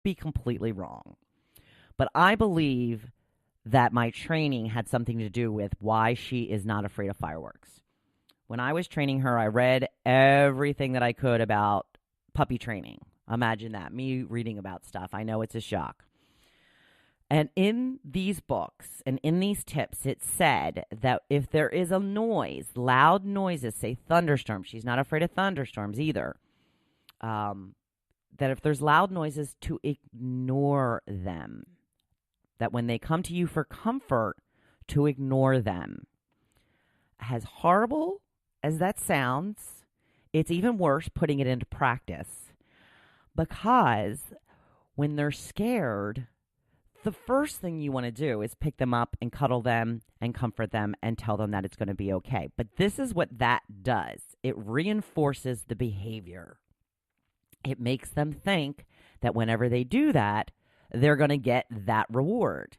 be completely wrong. But I believe that my training had something to do with why she is not afraid of fireworks. When I was training her, I read everything that I could about puppy training. Imagine that, me reading about stuff. I know it's a shock. And in these books and in these tips, it said that if there is a noise, loud noises, say thunderstorms, she's not afraid of thunderstorms either, that if there's loud noises, to ignore them. That when they come to you for comfort, to ignore them. As horrible as that sounds, it's even worse putting it into practice. Because when they're scared, the first thing you want to do is pick them up and cuddle them and comfort them and tell them that it's going to be okay. But this is what that does. It reinforces the behavior. It makes them think that whenever they do that, they're going to get that reward.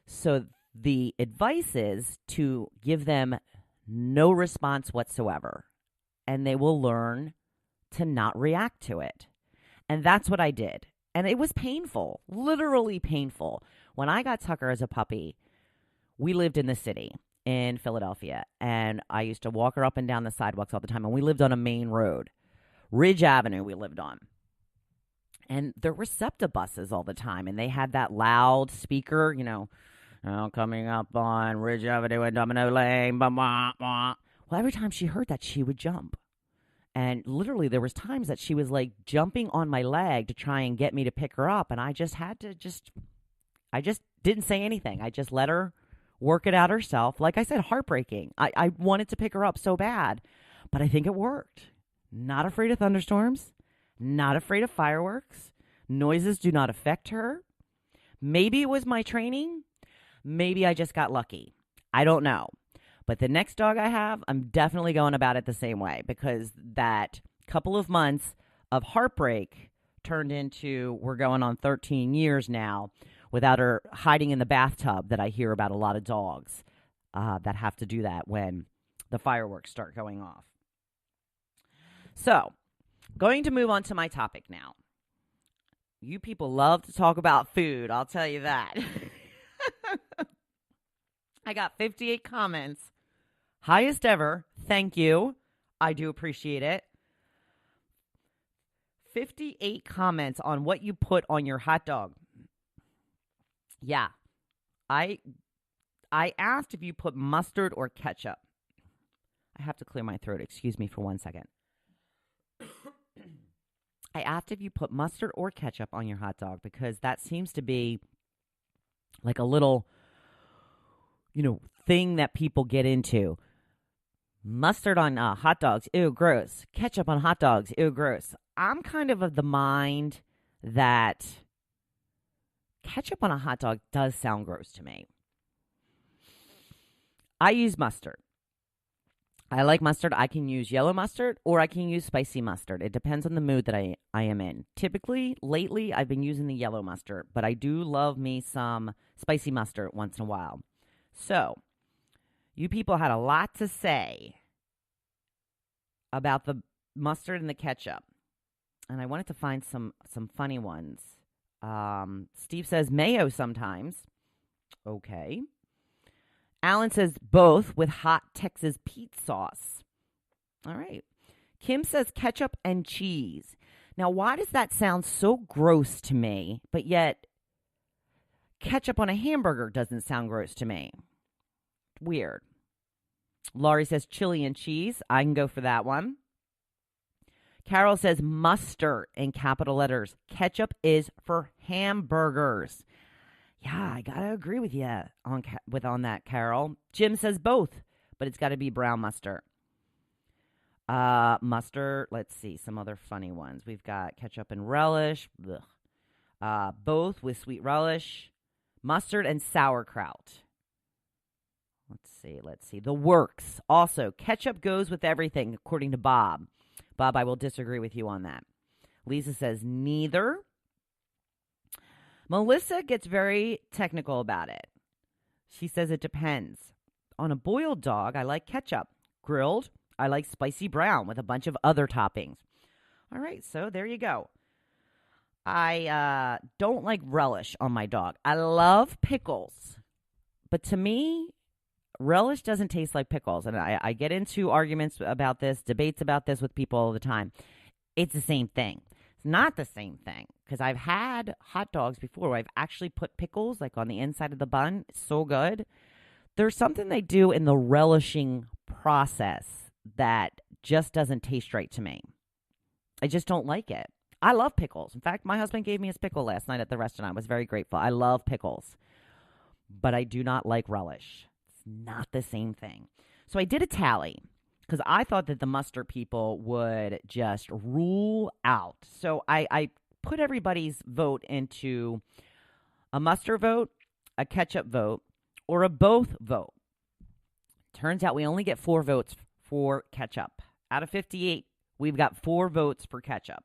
So the advice is to give them no response whatsoever, and they will learn to not react to it. And that's what I did. And it was painful, literally painful. When I got Tucker as a puppy, we lived in the city in Philadelphia, and I used to walk her up and down the sidewalks all the time, and we lived on a main road. Ridge Avenue we lived on. And there were SEPTA buses all the time, and they had that loud speaker, coming up on Ridge Avenue and Domino Lane, blah, blah, blah. Well, every time she heard that, she would jump. And literally there was times that she was like jumping on my leg to try and get me to pick her up. And I just had to I just didn't say anything. I just let her work it out herself. Like I said, heartbreaking. I wanted to pick her up so bad, but I think it worked. Not afraid of thunderstorms, not afraid of fireworks. Noises do not affect her. Maybe it was my training. Maybe I just got lucky. I don't know. But the next dog I have, I'm definitely going about it the same way, because that couple of months of heartbreak turned into, we're going on 13 years now without her hiding in the bathtub, that I hear about a lot of dogs that have to do that when the fireworks start going off. So, going to move on to my topic now. You people love to talk about food, I'll tell you that. I got 58 comments. Highest ever. Thank you. I do appreciate it. 58 comments on what you put on your hot dog. Yeah. I asked if you put mustard or ketchup. I have to clear my throat. Excuse me for 1 second. I asked if you put mustard or ketchup on your hot dog, because that seems to be like a little, thing that people get into. Mustard on hot dogs, ew, gross. Ketchup on hot dogs, ew, gross. I'm kind of the mind that ketchup on a hot dog does sound gross to me. I use mustard. I like mustard. I can use yellow mustard or I can use spicy mustard. It depends on the mood that I am in. Typically, lately, I've been using the yellow mustard, but I do love me some spicy mustard once in a while. So, you people had a lot to say about the mustard and the ketchup, and I wanted to find some funny ones. Steve says mayo sometimes. Okay. Alan says both with hot Texas Pete sauce. All right. Kim says ketchup and cheese. Now, why does that sound so gross to me, but yet ketchup on a hamburger doesn't sound gross to me? Weird. Laurie says chili and cheese. I can go for that one. Carol says mustard in capital letters. Ketchup is for hamburgers. Yeah, I gotta agree with you on that, Carol. Jim says both, but it's got to be brown mustard. Mustard. Let's see some other funny ones. We've got ketchup and relish. Both with sweet relish, mustard and sauerkraut. Let's see. The works. Also, ketchup goes with everything, according to Bob. Bob, I will disagree with you on that. Lisa says neither. Melissa gets very technical about it. She says it depends. On a boiled dog, I like ketchup. Grilled, I like spicy brown with a bunch of other toppings. All right, so there you go. I don't like relish on my dog. I love pickles, but to me, relish doesn't taste like pickles. And I get into arguments about this, debates about this with people all the time. It's the same thing. It's not the same thing because I've had hot dogs before where I've actually put pickles like on the inside of the bun. It's so good. There's something they do in the relishing process that just doesn't taste right to me. I just don't like it. I love pickles. In fact, my husband gave me his pickle last night at the restaurant. I was very grateful. I love pickles, but I do not like relish. It's not the same thing. So I did a tally because I thought that the mustard people would just rule out. So I put everybody's vote into a mustard vote, a ketchup vote, or a both vote. Turns out we only get 4 votes for ketchup. Out of 58, we've got 4 votes for ketchup.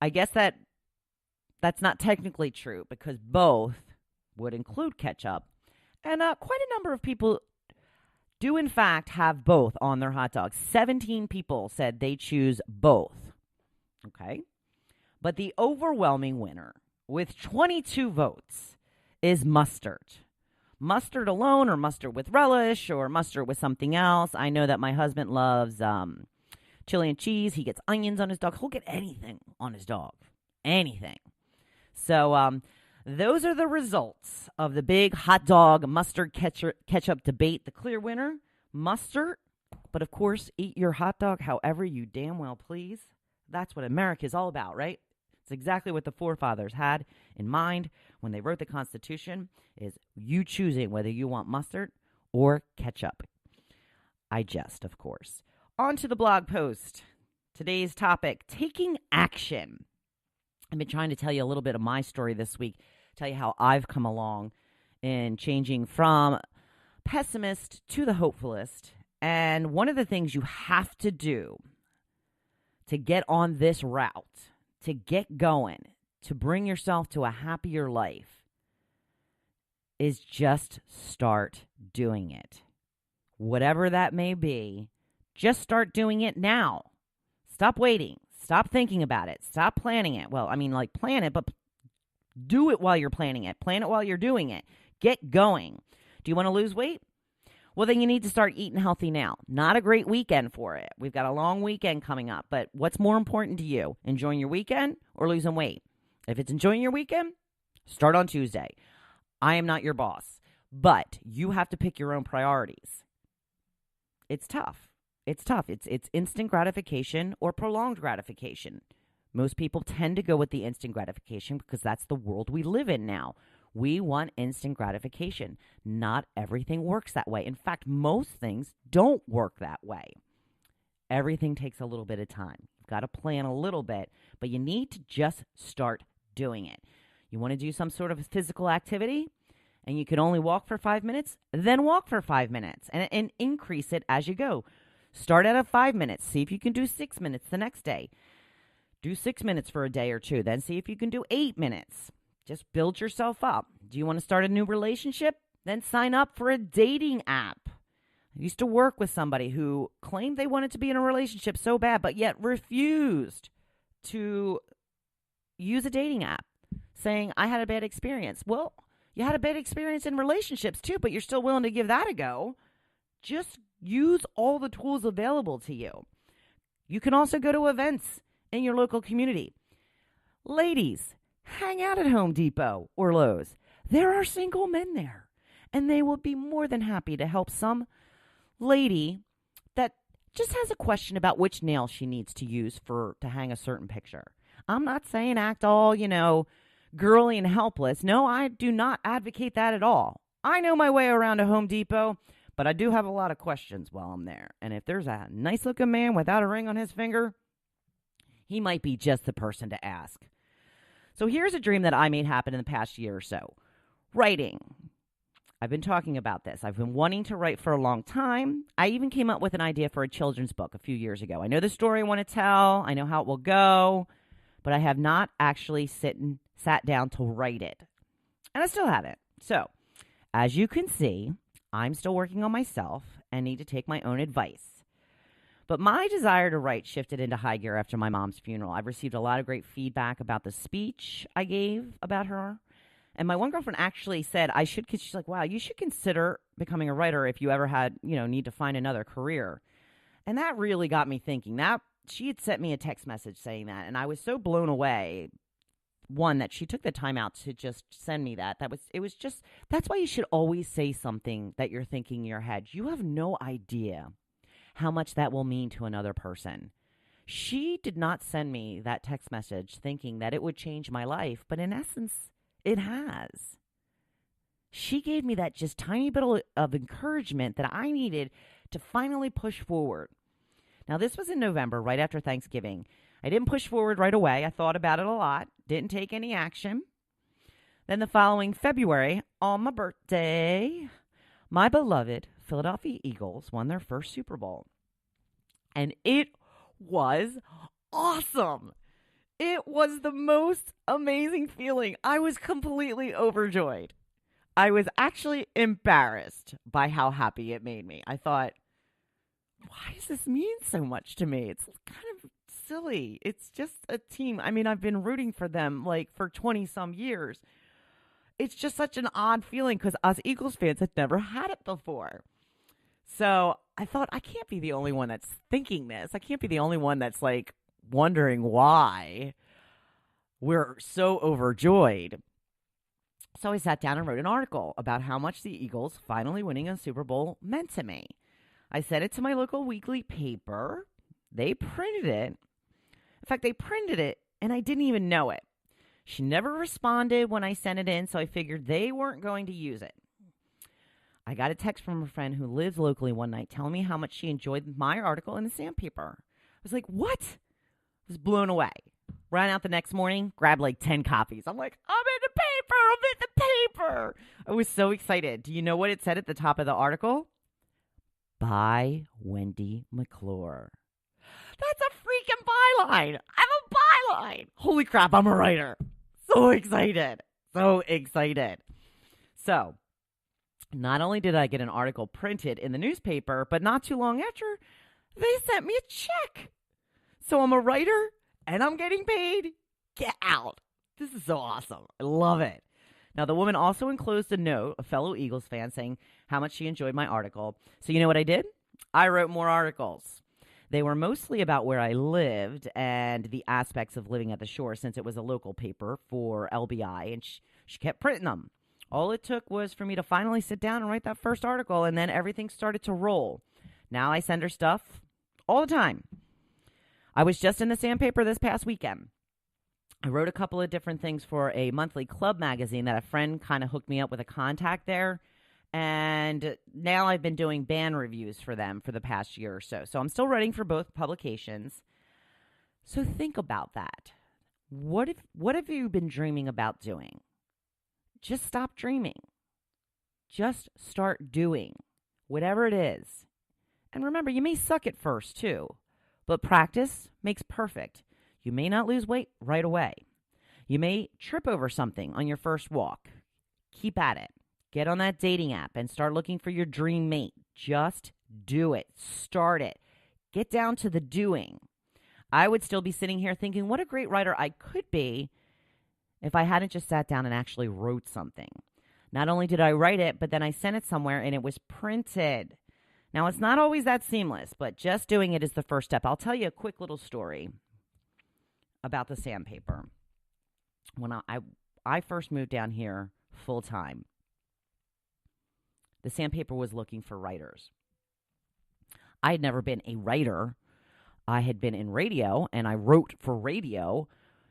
I guess that's not technically true because both would include ketchup. And quite a number of people do, in fact, have both on their hot dogs. 17 people said they choose both. Okay? But the overwhelming winner with 22 votes is mustard. Mustard alone or mustard with relish or mustard with something else. I know that my husband loves chili and cheese. He gets onions on his dog. He'll get anything on his dog. Anything. So those are the results of the big hot dog mustard ketchup debate. The clear winner, mustard. But of course, eat your hot dog however you damn well please. That's what America is all about, right? It's exactly what the forefathers had in mind when they wrote the Constitution, is you choosing whether you want mustard or ketchup. I jest, of course. On to the blog post. Today's topic, taking action. I've been trying to tell you a little bit of my story this week, tell you how I've come along in changing from pessimist to the hopefulist. And one of the things you have to do to get on this route, to get going, to bring yourself to a happier life, is just start doing it. Whatever that may be, just start doing it now. Stop waiting. Stop thinking about it. Stop planning it. Well, I mean, like plan it, but do it while you're planning it. Plan it while you're doing it. Get going. Do you want to lose weight? Well, then you need to start eating healthy now. Not a great weekend for it. We've got a long weekend coming up, but what's more important to you? Enjoying your weekend or losing weight? If it's enjoying your weekend, start on Tuesday. I am not your boss, but you have to pick your own priorities. It's tough. It's tough. It's instant gratification or prolonged gratification. Most people tend to go with the instant gratification because that's the world we live in now. We want instant gratification. Not everything works that way. In fact, most things don't work that way. Everything takes a little bit of time. You've got to plan a little bit, but you need to just start doing it. You want to do some sort of physical activity and you can only walk for 5 minutes, then walk for 5 minutes and increase it as you go. Start out at 5 minutes. See if you can do 6 minutes the next day. Do 6 minutes for a day or two. Then see if you can do 8 minutes. Just build yourself up. Do you want to start a new relationship? Then sign up for a dating app. I used to work with somebody who claimed they wanted to be in a relationship so bad, but yet refused to use a dating app, saying, I had a bad experience. Well, you had a bad experience in relationships too, but you're still willing to give that a go. Just use all the tools available to you. You can also go to events in your local community. Ladies, hang out at Home Depot or Lowe's. There are single men there, and they will be more than happy to help some lady that just has a question about which nail she needs to use to hang a certain picture. I'm not saying act all, girly and helpless. No, I do not advocate that at all. I know my way around a Home Depot, but I do have a lot of questions while I'm there. And if there's a nice-looking man without a ring on his finger, he might be just the person to ask. So here's a dream that I made happen in the past year or so. Writing. I've been talking about this. I've been wanting to write for a long time. I even came up with an idea for a children's book a few years ago. I know the story I want to tell. I know how it will go. But I have not actually sat down to write it. And I still haven't. So, as you can see, I'm still working on myself and need to take my own advice. But my desire to write shifted into high gear after my mom's funeral. I've received a lot of great feedback about the speech I gave about her. And my one girlfriend actually said, she's like, wow, you should consider becoming a writer if you ever had, need to find another career. And that really got me thinking. That she had sent me a text message saying that. And I was so blown away. One, that she took the time out to just send me that. That's why you should always say something that you're thinking in your head. You have no idea how much that will mean to another person. She did not send me that text message thinking that it would change my life, but in essence, it has. She gave me that just tiny bit of encouragement that I needed to finally push forward. Now, this was in November, right after Thanksgiving. I didn't push forward right away. I thought about it a lot, didn't take any action. Then the following February, on my birthday, my beloved Philadelphia Eagles won their first Super Bowl. And it was awesome. It was the most amazing feeling. I was completely overjoyed. I was actually embarrassed by how happy it made me. I thought, why does this mean so much to me? It's kind of silly. It's just a team. I mean, I've been rooting for them for 20 some years. It's just such an odd feeling because us Eagles fans had never had it before. So I thought, I can't be the only one that's thinking this. I can't be the only one that's wondering why we're so overjoyed. So I sat down and wrote an article about how much the Eagles finally winning a Super Bowl meant to me. I sent it to my local weekly paper. They printed it. In fact, they printed it, and I didn't even know it. She never responded when I sent it in, so I figured they weren't going to use it. I got a text from a friend who lives locally one night telling me how much she enjoyed my article in the sandpaper. I was like, what? I was blown away. Ran out the next morning, grabbed 10 copies. I'm like, I'm in the paper. I'm in the paper. I was so excited. Do you know what it said at the top of the article? By Wendy McClure. That's a freaking byline. I'm a byline. Holy crap, I'm a writer. So excited. So excited. So, not only did I get an article printed in the newspaper, but not too long after, they sent me a check. So I'm a writer and I'm getting paid. Get out. This is so awesome. I love it. Now, the woman also enclosed a note, a fellow Eagles fan, saying how much she enjoyed my article. So you know what I did? I wrote more articles. They were mostly about where I lived and the aspects of living at the shore, since it was a local paper for LBI, and she kept printing them. All it took was for me to finally sit down and write that first article, and then everything started to roll. Now I send her stuff all the time. I was just in the sandpaper this past weekend. I wrote a couple of different things for a monthly club magazine that a friend kind of hooked me up with a contact there. And now I've been doing band reviews for them for the past year or so. So I'm still writing for both publications. So think about that. What have you been dreaming about doing? Just stop dreaming. Just start doing whatever it is. And remember, you may suck at first too, but practice makes perfect. You may not lose weight right away. You may trip over something on your first walk. Keep at it. Get on that dating app and start looking for your dream mate. Just do it. Start it. Get down to the doing. I would still be sitting here thinking, what a great writer I could be if I hadn't just sat down and actually wrote something. Not only did I write it, but then I sent it somewhere and it was printed. Now, it's not always that seamless, but just doing it is the first step. I'll tell you a quick little story about the sandpaper. When I first moved down here full time, the sandpaper was looking for writers. I had never been a writer. I had been in radio, and I wrote for radio.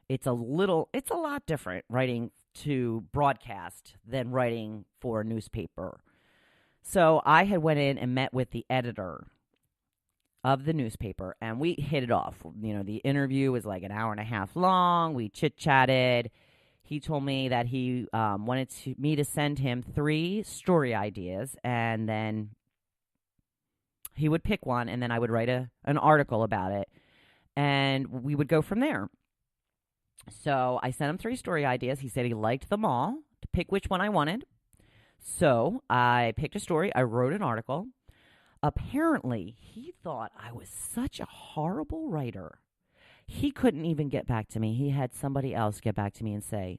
It's a lot different writing to broadcast than writing for a newspaper. So I had went in and met with the editor of the newspaper, and we hit it off. You know, the interview was like an hour and a half long. We chit-chatted. He told me that he wanted me to send him 3 story ideas, and then he would pick one, and then I would write an article about it, and we would go from there. So I sent him 3 story ideas. He said he liked them all, to pick which one I wanted. So I picked a story. I wrote an article. Apparently, he thought I was such a horrible writer. He couldn't even get back to me. He had somebody else get back to me and say,